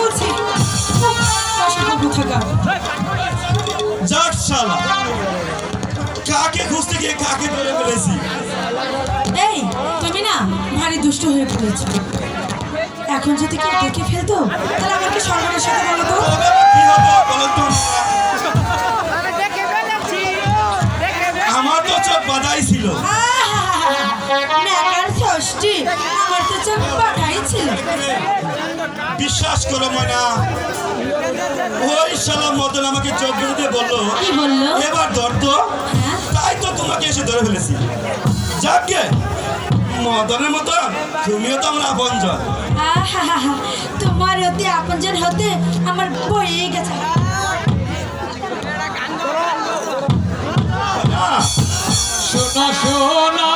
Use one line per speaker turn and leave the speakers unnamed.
বলছি
যাক শালা, কাকে খুঁজতে গিয়ে কাকে ধরে ফেলেছি।
এই তুমি না ভারী দুষ্ট হয়ে পড়েছো। এখন যদি কেউ দেখে ফেলতো তাহলে আমাকে সম্মানের সাথে বলো তো।
কি হতো বলো তো? আমার তো চোখ বাঁধাই ছিল।
মেকার ষষ্ঠী, আমার তো চোখ বাঁধাই ছিল।
বিশ্বাস করো ময়না, ওই শালা মদন আমাকে চোখ বেঁধে দিয়ে বললো,
কি বললো?
এবার ধর তো।
হ্যাঁ?
তাই তো তোমাকে এসে ধরে ফেলেছি। যাকে মদনের মতন তুমিও তো আমরা আপনজন।
তোমার অতি আপনজন হতে আমার বয়ে গেছে।
শোনো শোনো